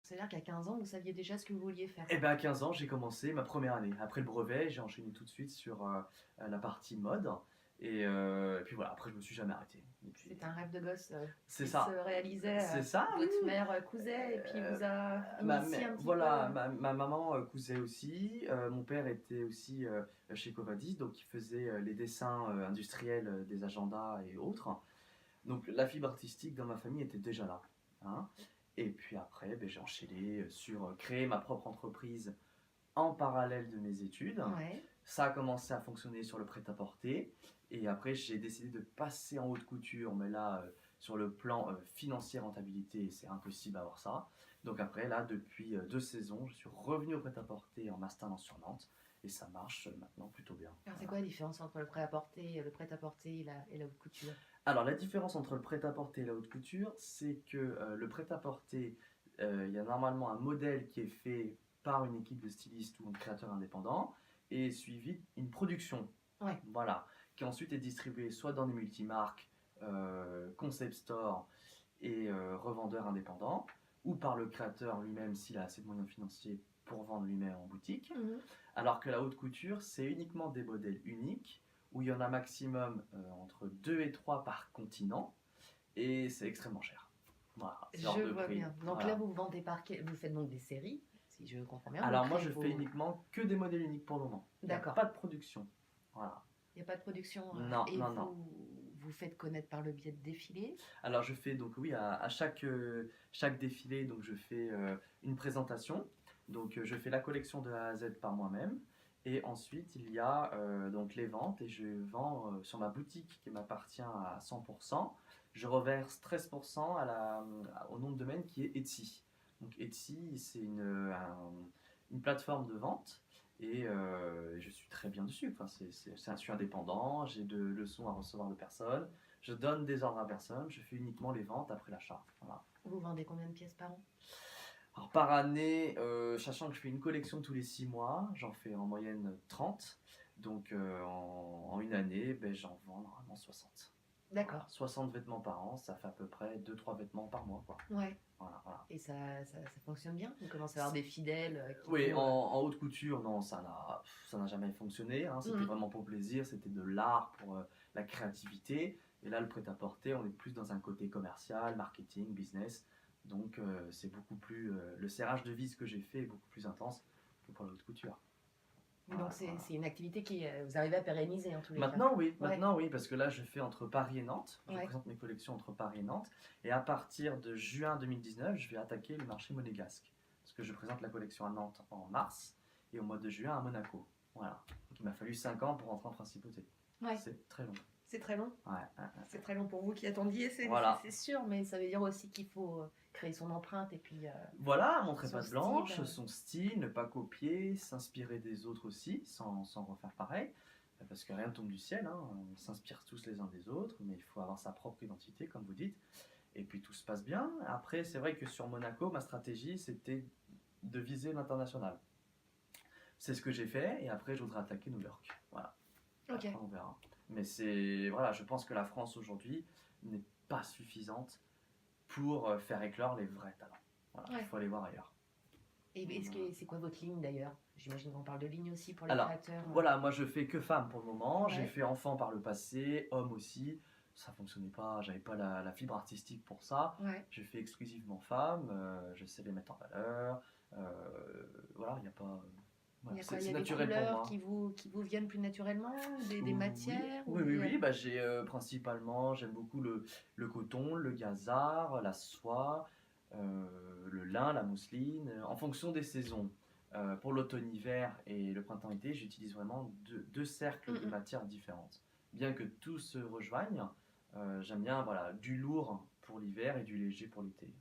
C'est-à-dire qu'à 15 ans, vous saviez déjà ce que vous vouliez faire? Et ben à 15 ans, j'ai commencé ma première année. Après le brevet, j'ai enchaîné tout de suite sur la partie mode. Et puis voilà, après je me suis jamais arrêté. Et puis C'est un rêve de gosse c'est qui se ça, réalisait. c'est ça, oui. Votre mère cousait et puis vous a initié un petit Voilà, peu. ma maman cousait aussi. Mon père était aussi chez Covadis, donc il faisait les dessins industriels des agendas et autres. Donc la fibre artistique dans ma famille était déjà là, hein. Et puis après, ben, j'ai enchaîné sur créer ma propre entreprise en parallèle de mes études. Ouais. Ça a commencé à fonctionner sur le prêt-à-porter. Et après, j'ai décidé de passer en haute couture. Mais là, sur le plan financier, rentabilité, c'est impossible d'avoir ça. Donc après, là, depuis 2 saisons, je suis revenu au prêt-à-porter en m'installant sur Nantes. Et ça marche maintenant plutôt bien. Alors, c'est quoi la différence entre le prêt-à-porter, et la haute couture? Alors, la différence entre le prêt-à-porter et la haute couture, c'est que le prêt-à-porter, il y a normalement un modèle qui est fait par une équipe de stylistes ou un créateur indépendant et suivi une production. Ouais. Voilà, qui ensuite est distribuée soit dans des multimarques, concept store et revendeurs indépendants, ou par le créateur lui-même s'il a assez de moyens financiers pour vendre lui-même en boutique. Mhm. Alors que la haute couture, c'est uniquement des modèles uniques, où il y en a maximum entre 2 et 3 par continent, et c'est extrêmement cher. Voilà, c'est hors Je de vois prix. bien. Donc Voilà. là, vous vendez vous faites donc des séries, si je comprends bien. Vous Alors moi, créez je fais uniquement que des modèles uniques pour le moment. Il n'y a D'accord. pas de production. Voilà. Il n'y a pas de production. Non, et non, vous, non. vous faites connaître par le biais de défilés. Alors je fais donc oui à chaque défilé donc je fais une présentation. Donc je fais la collection de A à Z par moi-même et ensuite il y a donc les ventes et je vends sur ma boutique qui m'appartient à 100%. Je reverse 13% au nom de domaine qui est Etsy. Donc Etsy c'est une plateforme de vente et je suis très bien dessus. Enfin, je suis indépendant, j'ai de leçons à recevoir de personne. Je donne des ordres à personne, je fais uniquement les ventes après l'achat. Voilà. Vous vendez combien de pièces par an? Alors par année, sachant que je fais une collection tous les 6 mois, j'en fais en moyenne 30. Donc en une année, ben, j'en vends normalement 60. D'accord. Voilà, 60 vêtements par an, ça fait à peu près 2-3 vêtements par mois. Quoi. Ouais. Voilà, voilà. Et ça fonctionne bien? Vous commencez à avoir des fidèles qui Oui, vont, en haute couture, non, ça n'a jamais fonctionné. Hein. C'était vraiment pour plaisir, c'était de l'art pour la créativité. Et là, le prêt-à-porter, on est plus dans un côté commercial, marketing, business. Donc, c'est beaucoup plus. Le serrage de vis que j'ai fait est beaucoup plus intense que pour la haute couture. Donc Voilà, c'est voilà. c'est une activité qui vous arrivez à pérenniser en tous les cas. Maintenant oui, parce que là je fais entre Paris et Nantes, je Ouais. présente mes collections entre Paris et Nantes, et à partir de juin 2019, je vais attaquer le marché monégasque, parce que je présente la collection à Nantes en mars, et au mois de juin à Monaco. Voilà, donc il m'a fallu 5 ans pour rentrer en principauté. Ouais. C'est très long. C'est très long. Ouais. C'est très long pour vous qui attendiez, Voilà. c'est sûr, mais ça veut dire aussi qu'il faut créer son empreinte et puis. Voilà, montrer Son patte blanche, style. son style, ne pas copier, s'inspirer des autres aussi, sans refaire pareil. Parce que rien ne tombe du ciel, hein. On s'inspire tous les uns des autres, mais il faut avoir sa propre identité, comme vous dites. Et puis tout se passe bien. Après, c'est vrai que sur Monaco, ma stratégie, c'était de viser l'international. C'est ce que j'ai fait, et après, je voudrais attaquer New York. Voilà. Ok. Après, on verra. Mais voilà, je pense que la France aujourd'hui n'est pas suffisante pour faire éclore les vrais talents. Voilà, Ouais. il faut aller voir ailleurs. Et c'est quoi votre ligne d'ailleurs? J'imagine qu'on parle de ligne aussi pour les Alors, créateurs. voilà, moi je fais que femmes pour le moment. Ouais. J'ai fait enfants par le passé, hommes aussi. Ça fonctionnait pas, j'avais pas la fibre artistique pour ça. Ouais. Je fais exclusivement femmes, je sais les mettre en valeur. Voilà, il n'y a pas. Il Voilà, y a quoi? Il y c'est a des naturel pour couleurs moi. qui vous viennent plus naturellement? Des Oui, matières? oui. Bah, j'ai principalement, j'aime beaucoup le coton, le gazard, la soie, le lin, la mousseline, en fonction des saisons. Pour l'automne-hiver et le printemps-été, j'utilise vraiment deux cercles de matières différentes. Bien que tout se rejoigne, j'aime bien voilà, du lourd pour l'hiver et du léger pour l'été.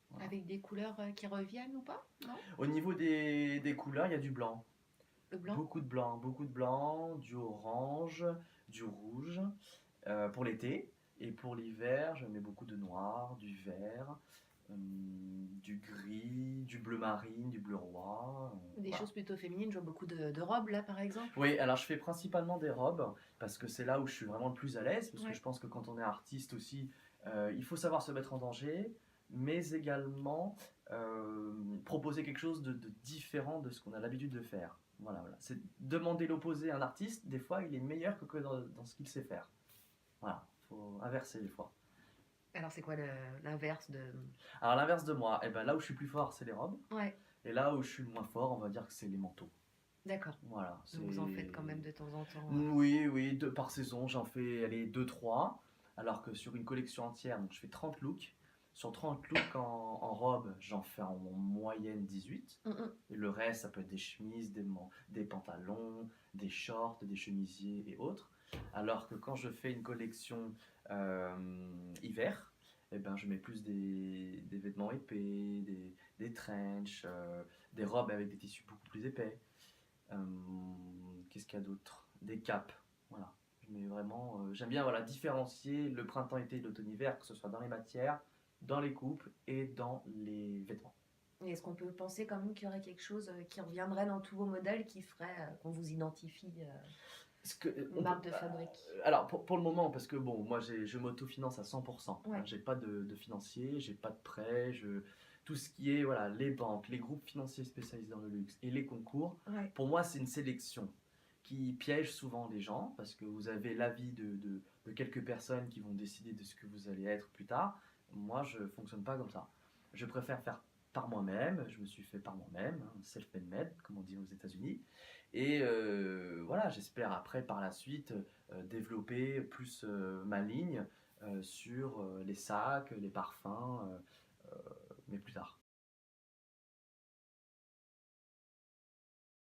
Voilà. Avec des couleurs qui reviennent ou pas? Non? Au niveau des couleurs, il y a du blanc. Le blanc? Beaucoup de blanc, du orange, du rouge pour l'été. Et pour l'hiver, je mets beaucoup de noir, du vert, du gris, du bleu marine, du bleu roi. Des Voilà. choses plutôt féminines, je vois beaucoup de robes là par exemple. Oui, alors je fais principalement des robes parce que c'est là où je suis vraiment le plus à l'aise. Parce Ouais. que je pense que quand on est artiste aussi, il faut savoir se mettre en danger. mais également proposer quelque chose de différent de ce qu'on a l'habitude de faire. Voilà, voilà. C'est demander l'opposé à un artiste, des fois il est meilleur que dans ce qu'il sait faire. Voilà, faut inverser des fois. Alors, c'est quoi l'inverse de... Alors l'inverse de moi, eh ben, là où je suis plus fort, c'est les robes. Ouais, Et là où je suis le moins fort, on va dire que c'est les manteaux. d'accord. Voilà, Donc, vous en faites quand même de temps en temps. Oui, oui, deux par saison, j'en fais allez, 2-3. Alors que sur une collection entière, donc je fais 30 looks. Sur 30 looks en robe, j'en fais en moyenne 18. Mm. Et le reste, ça peut être des chemises, des pantalons, des shorts, des chemisiers et autres. Alors que quand je fais une collection hiver, eh ben, je mets plus des vêtements épais, des trenchs, des robes avec des tissus beaucoup plus épais. Euh, Qu'est-ce qu'il y a d'autre? Des capes, voilà. Mais vraiment, j'aime bien voilà, différencier le printemps-été et l'automne-hiver, que ce soit dans les matières, dans les coupes et dans les vêtements. Et est-ce qu'on peut penser quand même qu'il y aurait quelque chose qui reviendrait dans tous vos modèles qui ferait qu'on vous identifie Parce que, une marque de fabrique? alors, pour le moment, parce que bon, moi je m'autofinance à 100%. Ouais. Hein, j'ai pas de financier, j'ai pas de prêt, tout ce qui est voilà, les banques, les groupes financiers spécialisés dans le luxe et les concours, Ouais. pour moi c'est une sélection qui piège souvent les gens parce que vous avez l'avis de quelques personnes qui vont décider de ce que vous allez être plus tard. Moi je fonctionne pas comme ça. Je préfère faire par moi-même, je me suis fait par moi-même, hein, self-made man, comme on dit aux États-Unis. Et voilà, j'espère après par la suite développer plus ma ligne sur les sacs, les parfums, mais plus tard.